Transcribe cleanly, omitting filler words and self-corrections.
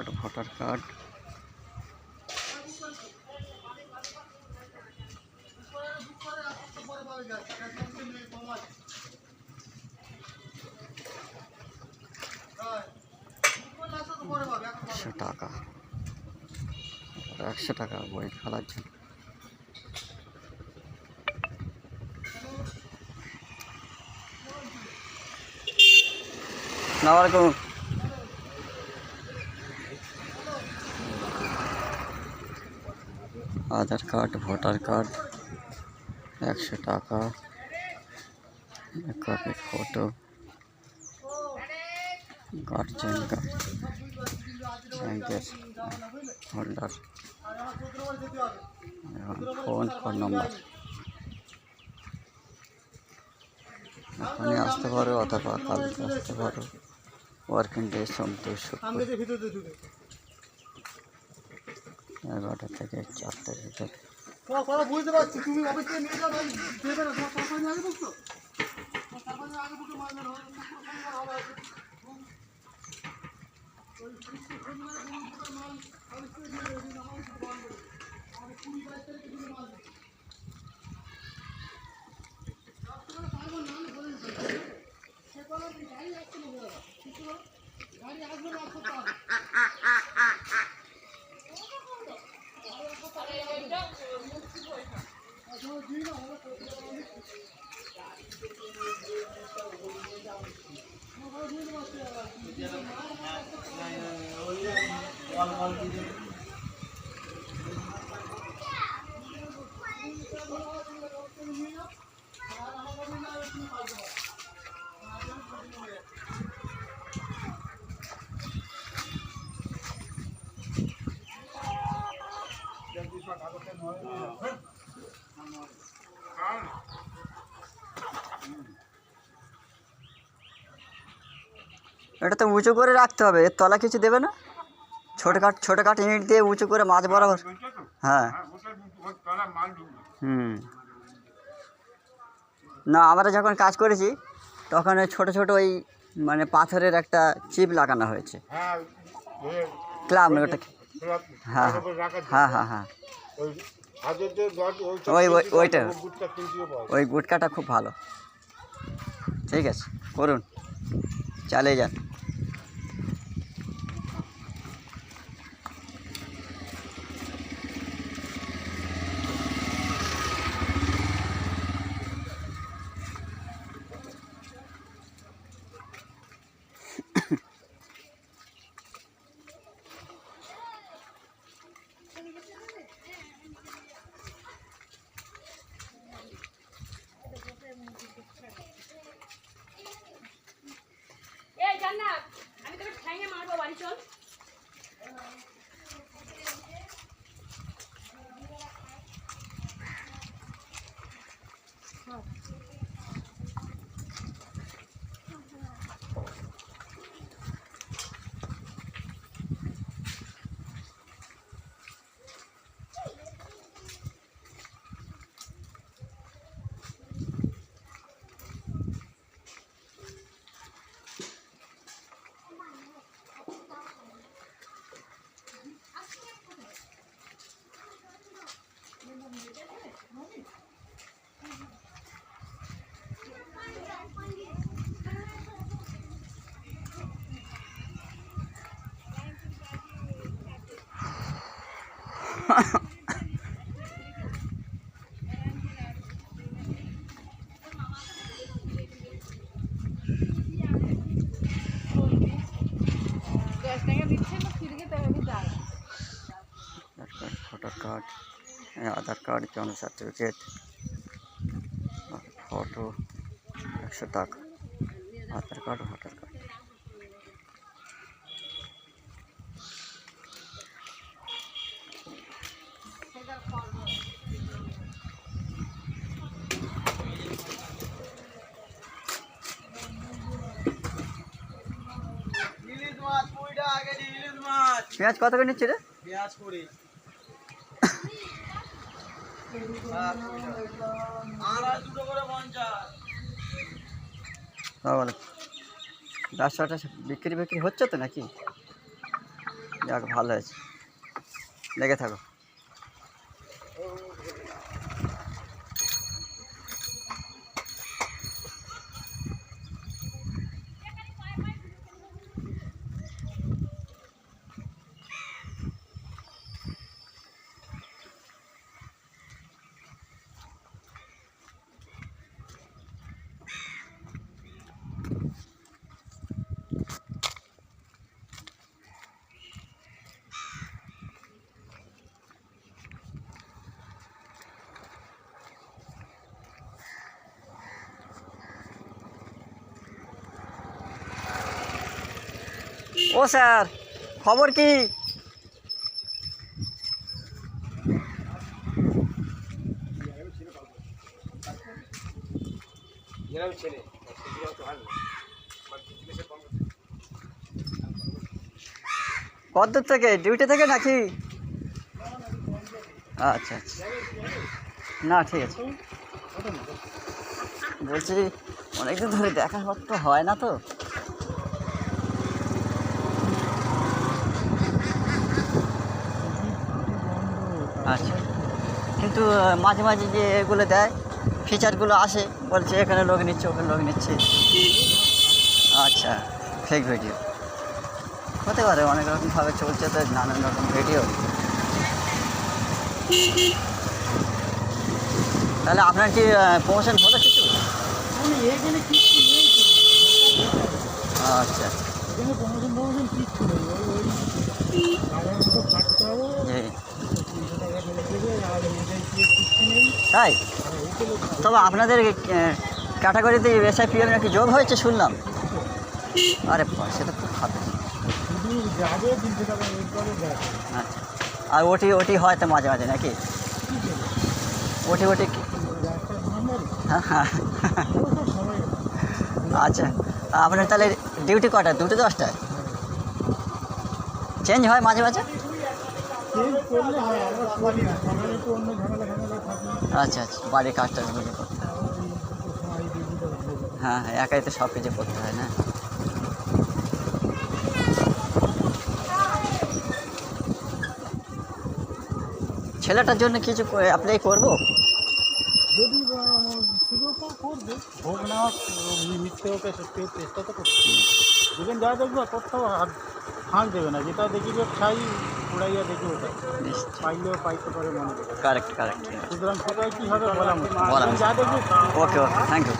Card, voter card, টাকা 100 টাকা বই খেলার জন্য। আসসালামু আলাইকুম। আধার কার্ড, ভোটার কার্ড 100 টাকা, কপি ফটো, গার্জেন কার্ড, ব্যাংকের হোল্ডার, ফোন নম্বর। এখনই আসতে পারো অথবা কালকে আসতে পারো। ওয়ার্কিং ডে সোম টু শুক্র 11টা থেকে 4টার ভিতরে। বুঝতে পারছি তুমি অফিসে নিয়ে যাও, দেবে না তোমার আগে বলছো আগে বুকে মারবে না হবে এটা তো উঁচু করে রাখতে হবে, এর তলা কিছু দেবে না? ছোটখাট ইট দিয়ে উঁচু করে মাছ বরাবর। হ্যাঁ না, আমরা যখন কাজ করেছি তখন ওই ছোটো ছোটো ওই মানে পাথরের একটা চিপ লাগানো হয়েছে। ক্লাব ওটা। হ্যাঁ হ্যাঁ হ্যাঁ হ্যাঁ ওইটা ওই গুটকাটা খুব ভালো। ঠিক আছে, করুন, চালিয়ে যান। আমি তোকে ঠ্যাঙে মারবো, বাড়ি চল। ভোটার কার্ড, আধার কার্ড, জন্ম সার্টিফিকেট, ফটো 100 টাকা, আধার কার্ড, ভোটার কার্ড। পেঁয়াজ কত করে নিচ্ছে রে? পেঁয়াজ 20। আর দুটো করে 50। বলো, 10 বিক্রি হচ্ছে তো নাকি? যাক ভালো হয়েছে, লেগে থাকো। ও স্যার, খবর কি? কতদূর থেকে, ডিউটি থেকে নাকি? আচ্ছা আচ্ছা, না ঠিক আছে। বলছি অনেকদিন ধরে দেখা তো হয় না তো। আচ্ছা, কিন্তু মাঝে মাঝে যে এগুলো দেয় ফিচারগুলো আসে, বলছে এখানে লোক নিচ্ছে ওখানে লোক নিচ্ছে। আচ্ছা, ফেক ভিডিও হতে পারে, অনেক রকমভাবে চলছে তো, নানান রকম ভিডিও। তাহলে আপনার কি প্রমোশন হলো কিছু? আচ্ছা আচ্ছা, তাই? তবে আপনাদের ক্যাটাগরিতে SIPM নাকি যোগ হয়েছে শুনলাম। আরে সেটা খুব ভালো। আচ্ছা, আর ওটি হয় তো মাঝে মাঝে নাকি? ওটি হ্যাঁ হ্যাঁ। আচ্ছা, আপনার তাহলে ডিউটি কটায়? 2-10টায় চেঞ্জ হয় মাঝে মাঝে? আচ্ছা আচ্ছা, বাড়ির কাজটা করতে হয়। হ্যাঁ হ্যাঁ, একাই তো সব কিছু করতে হয় না। ছেলেটার জন্য কিছু অ্যাপ্লাই করবো যদি করবে, হোক না হোক, মিথ্যে হোক সত্যি হোক, চেষ্টা তো করতে যেদিন যা দেখবে কোথাও ফাঁক দেবে না, যেটা দেখিবে ছাই উড়াইয়া দেখবে, ওটা পাইলেও পাইতে পারে মনে। Correct correct. সুতরাং কোথায় কী হবে বলা বলা যা দেখবে। ওকে ওকে, থ্যাংক ইউ।